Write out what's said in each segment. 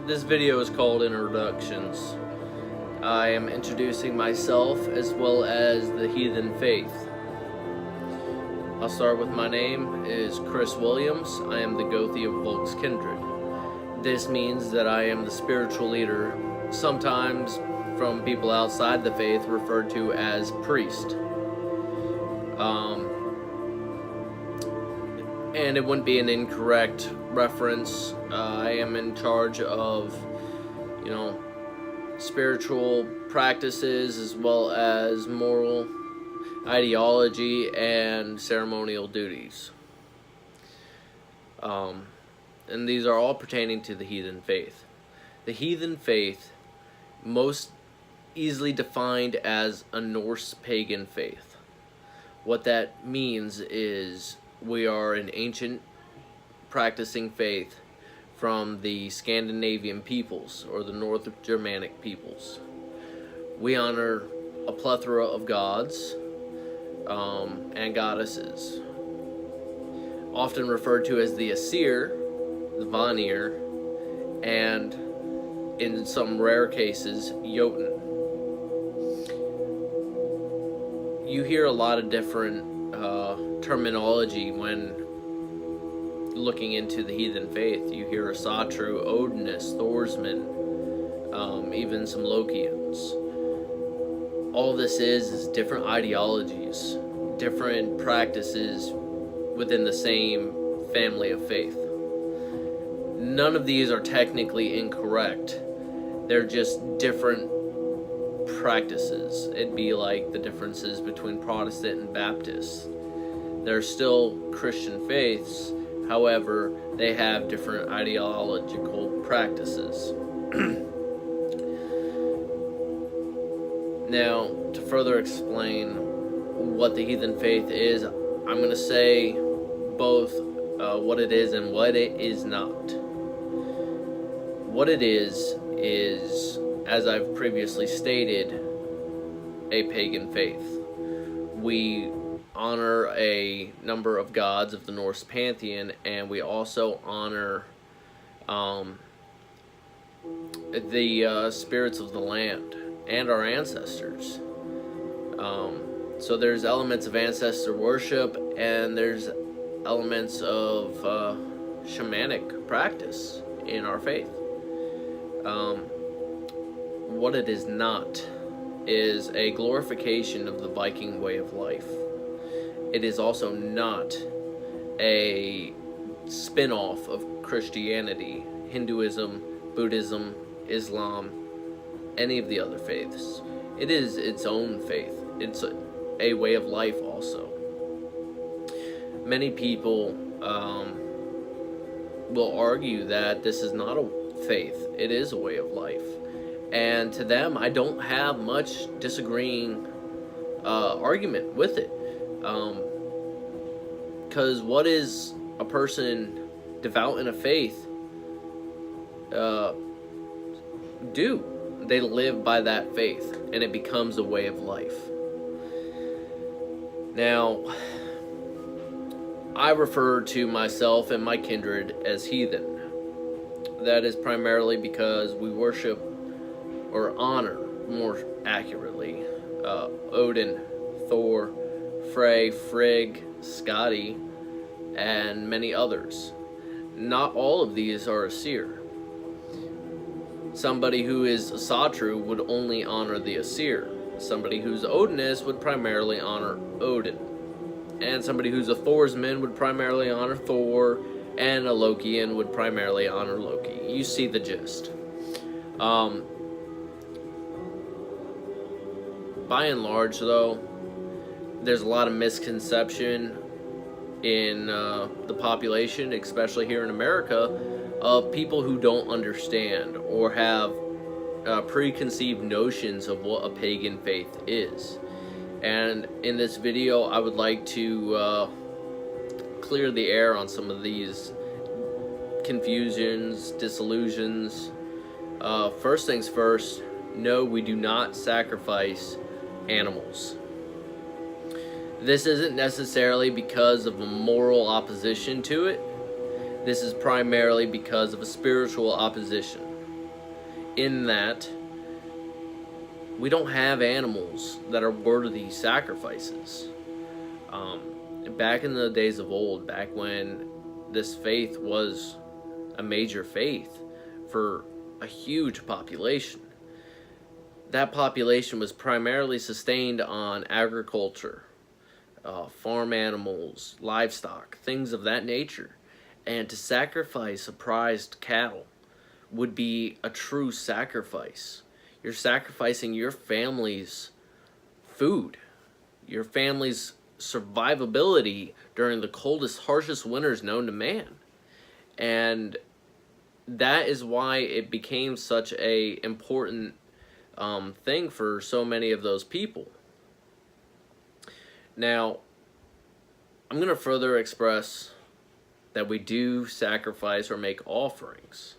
This video is called Introductions. I am introducing myself as well as the heathen faith. I'll start with my name is Chris Williams. I am the Gothi of Volk's kindred. This means that I am the spiritual leader, sometimes from people outside the faith referred to as priest. And it wouldn't be an incorrect reference. I am in charge of, spiritual practices as well as moral ideology and ceremonial duties. And these are all pertaining to the heathen faith. The heathen faith, most easily defined as a Norse pagan faith. What that means is we are an ancient practicing faith from the Scandinavian peoples or the North Germanic peoples. We honor a plethora of gods and goddesses, often referred to as the Aesir, the Vanir, and in some rare cases, Jotun. You hear a lot of different terminology when looking into the heathen faith. You hear Asatru, Odinist, Thorsman, even some Lokians. All this is different ideologies, different practices within the same family of faith. None of these are technically incorrect. They're just different practices. It'd be like the differences between Protestant and Baptist. They're still Christian faiths, however, they have different ideological practices. Now, to further explain what the heathen faith is, I'm going to say both what it is and what it is not. What it is, as I've previously stated, a pagan faith. We honor a number of gods of the Norse pantheon, and we also honor the spirits of the land and our ancestors. So there's elements of ancestor worship, and there's elements of shamanic practice in our faith. What it is not is a glorification of the Viking way of life. It is also not a spin-off of Christianity, Hinduism, Buddhism, Islam, any of the other faiths. It is its own faith. It's a way of life also. Many people will argue that this is not a faith, it is a way of life. And to them, I don't have much disagreeing argument with it. Because what is a person devout in a faith do? They live by that faith, and it becomes a way of life. Now, I refer to myself and my kindred as heathen. That is primarily because we worship, or honor more accurately, Odin, Thor, Frey, Frigg, Skadi, and many others. Not all of these are Aesir. Somebody who is Asatru would only honor the Aesir. Somebody who's Odinist would primarily honor Odin. And somebody who's a Thorsman would primarily honor Thor, and a Lokian would primarily honor Loki. You see the gist. By and large, though, there's a lot of misconception in the population, especially here in America, of people who don't understand or have preconceived notions of what a pagan faith is. And in this video, I would like to clear the air on some of these confusions, disillusions. First things first, no, we do not sacrifice animals. This isn't necessarily because of a moral opposition to it. This is primarily because of a spiritual opposition. in that we don't have animals that are worthy sacrifices. Back in the days of old, back when this faith was a major faith for a huge population, that population was primarily sustained on agriculture, farm animals, livestock, things of that nature. And to sacrifice a prized cattle would be a true sacrifice. You're sacrificing your family's food, your family's survivability during the coldest, harshest winters known to man. And that is why it became such a important thing for so many of those people. Now, I'm going to further express that we do sacrifice or make offerings,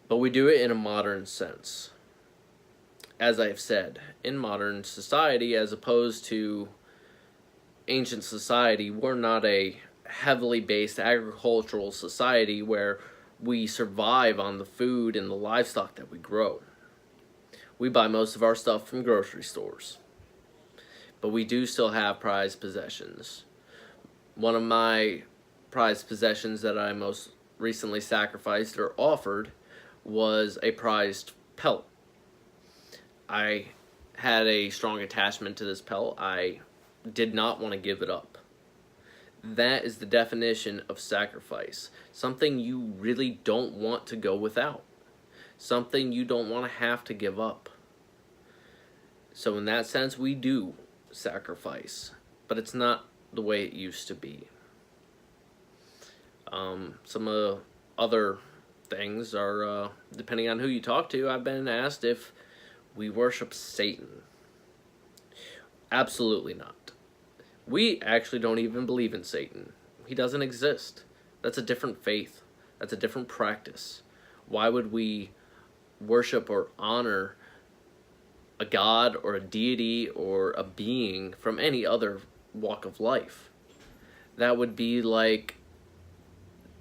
but we do it in a modern sense. As I've said, in modern society, as opposed to ancient society, we're not a heavily based agricultural society where we survive on the food and the livestock that we grow. We buy most of our stuff from grocery stores, but we do still have prized possessions. One of my prized possessions that I most recently sacrificed or offered was a prized pelt. I had a strong attachment to this pelt. I did not want to give it up. That is the definition of sacrifice. Something you really don't want to go without. Something you don't want to have to give up. So in that sense, we do sacrifice, but it's not the way it used to be. Some of the other things are, depending on who you talk to, I've been asked if we worship Satan. Absolutely not. We actually don't even believe in Satan. He doesn't exist. That's a different faith. That's a different practice. Why would we worship or honor a god or a deity or a being from any other walk of life? That would be like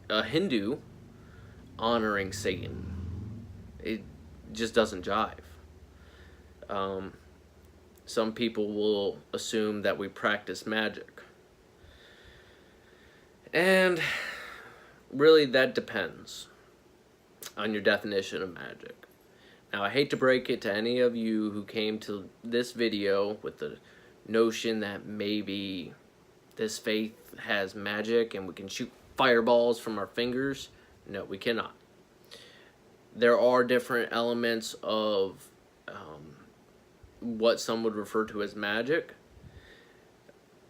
a Hindu honoring Satan. It just doesn't jive. Some people will assume that we practice magic. And really that depends on your definition of magic. Now, I hate to break it to any of you who came to this video with the notion that maybe this faith has magic and we can shoot fireballs from our fingers. No, we cannot. There are different elements of what some would refer to as magic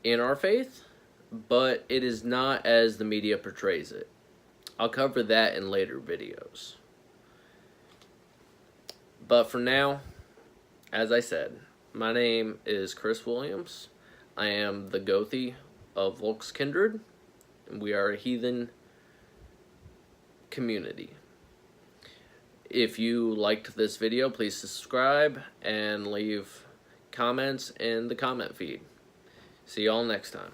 in our faith, but it is not as the media portrays it. I'll cover that in later videos. But for now, as I said, my name is Chris Williams. I am the Gothi of Volk's Kindred, and we are a heathen community. If you liked this video, please subscribe and leave comments in the comment feed. See y'all next time.